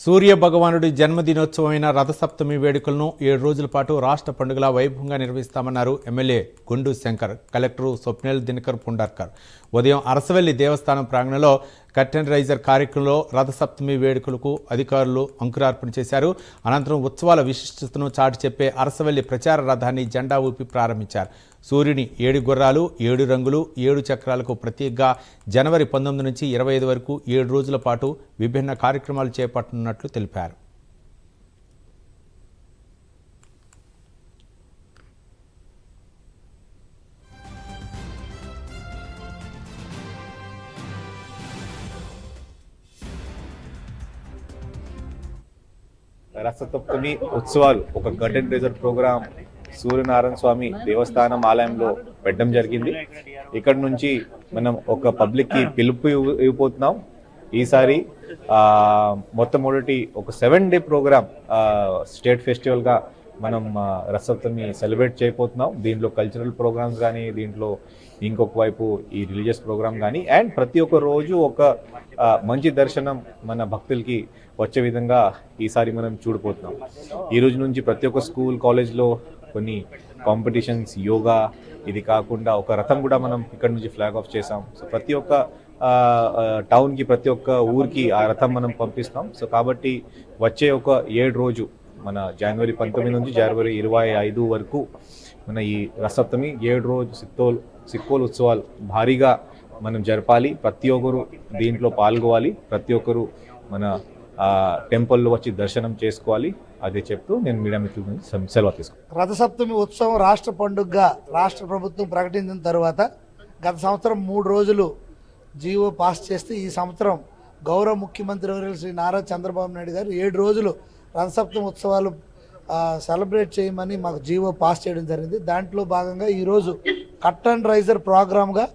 సూర్య భగవానుడి జన్మదినోత్సవమైన రథసప్తమి వేడుకలను 7 రోజుల పాటు రాష్ట్ర పండుగలా వైభవంగా నిర్వహిస్తామన్నారు ఎమ్మెల్యే గుండు శంకర్. కలెక్టర్ స్వప్నేల్ దినకర్ పుండార్కర్ ఉదయం అరసవెల్లి దేవస్థానం ప్రాంగణంలో కర్టెన్ రైజర్ కార్యక్రమంలో రథసప్తమి వేడుకలకు అధికారులు అంకురార్పణ చేశారు. అనంతరం ఉత్సవాల విశిష్టతను చాటి చెప్పే అరసవెల్లి ప్రచార రథాన్ని జెండా ఊపి ప్రారంభించారు. సూర్యుని 7 గుర్రాలు 7 రంగులు 7 చక్రాలకు ప్రత్యేకంగా జనవరి 19 నుంచి 25 వరకు 7 రోజుల పాటు విభిన్న కార్యక్రమాలు చేపట్టనున్నట్లు తెలిపారు. రథసప్తమి ఉత్సవాలు ఒక curtain raiser programme Suryanarayana Swamy దేవస్థానం ఆలయంలో పెట్టడం జరిగింది. ఇక్కడ నుంచి మనం ఒక పబ్లిక్ కి పిలుపు ఇవ్వబోతున్నాం. ఈసారి మొట్టమొదటి ఒక 7-day ప్రోగ్రామ్ స్టేట్ ఫెస్టివల్ గా మనం రథసప్తమి సెలబ్రేట్ చేయబోతున్నాం. దీంట్లో కల్చరల్ ప్రోగ్రామ్స్ కానీ, దీంట్లో ఇంకొక వైపు ఈ రిలీజియస్ ప్రోగ్రామ్ కానీ, అండ్ ప్రతి ఒక్క రోజు ఒక మంచి దర్శనం మన భక్తులకి వచ్చే విధంగా ఈసారి మనం చూడబోతున్నాం. ఈ రోజు నుంచి ప్రతి ఒక్క స్కూల్ కాలేజ్లో కొన్ని కాంపిటీషన్స్, యోగా, ఇది కాకుండా ఒక రథం కూడా మనం ఇక్కడ నుంచి ఫ్లాగ్ ఆఫ్ చేసాం. సో ప్రతి ఒక్క టౌన్కి, ప్రతి ఒక్క ఊరికి ఆ రథం మనం పంపిస్తాం. సో కాబట్టి వచ్చే ఒక 7 రోజు మన జనవరి 19 నుంచి జనవరి 25 వరకు మన ఈ రథసప్తమి 7 రోజు సిక్కోలు ఉత్సవాలు భారీగా మనం జరపాలి. ప్రతి ఒక్కరు దీంట్లో పాల్గొవాలి. ప్రతి ఒక్కరు మన టెంపుల్లో వచ్చి దర్శనం చేసుకోవాలి. అదే చెప్తూ నేను మీడియా మిత్రుల నుంచి సెలవు తీసుకున్నాను. రథసప్తమి ఉత్సవం రాష్ట్ర పండుగగా రాష్ట్ర ప్రభుత్వం ప్రకటించిన తర్వాత గత సంవత్సరం 3 రోజులు జీవో పాస్ చేస్తే ఈ సంవత్సరం గౌరవ ముఖ్యమంత్రి వర్యులు శ్రీ నారా చంద్రబాబు నాయుడు గారు 7 రోజులు రథసప్తమి ఉత్సవాలు సెలబ్రేట్ చేయమని మాకు జీవో పాస్ చేయడం జరిగింది. దాంట్లో భాగంగా ఈరోజు కర్టెన్ రైజర్ ప్రోగ్రామ్గా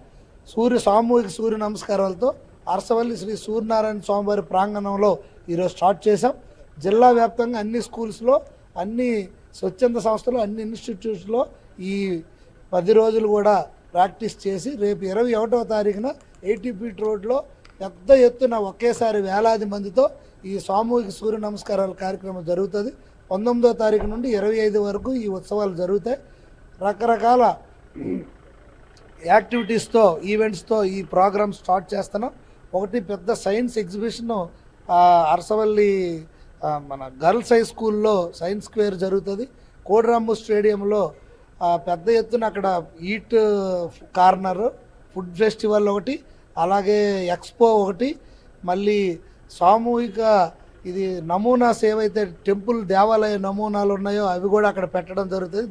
సామూహిక సూర్య నమస్కారాలతో అరసవల్లి శ్రీ సూర్యనారాయణ స్వామివారి ప్రాంగణంలో ఈరోజు స్టార్ట్ చేశాం. జిల్లా వ్యాప్తంగా అన్ని స్కూల్స్లో, అన్ని స్వచ్ఛంద సంస్థలు, అన్ని ఇన్స్టిట్యూట్స్లో ఈ 10 రోజులు కూడా ప్రాక్టీస్ చేసి రేపు 21వ తారీఖున ఏటీపీట్ రోడ్లో పెద్ద ఎత్తున ఒకేసారి వేలాది మందితో ఈ సామూహిక సూర్య నమస్కారాల కార్యక్రమం జరుగుతుంది. 19వ తారీఖు నుండి 25 వరకు ఈ ఉత్సవాలు జరుగుతాయి. రకరకాల యాక్టివిటీస్తో, ఈవెంట్స్తో ఈ ప్రోగ్రామ్ స్టార్ట్ చేస్తున్నాం. ఒకటి పెద్ద సైన్స్ ఎగ్జిబిషన్ అరసవల్లి మన గర్ల్స్ హై స్కూల్లో సైన్స్ స్క్వేర్ జరుగుతుంది. కోడిరాము స్టేడియంలో పెద్ద ఎత్తున అక్కడ ఈట్ కార్నర్, ఫుడ్ ఫెస్టివల్ ఒకటి, అలాగే ఎక్స్పో ఒకటి, మళ్ళీ సామూహిక ఇది నమూనాస్ ఏవైతే టెంపుల్ దేవాలయ నమూనాలు ఉన్నాయో అవి కూడా అక్కడ పెట్టడం జరుగుతుంది.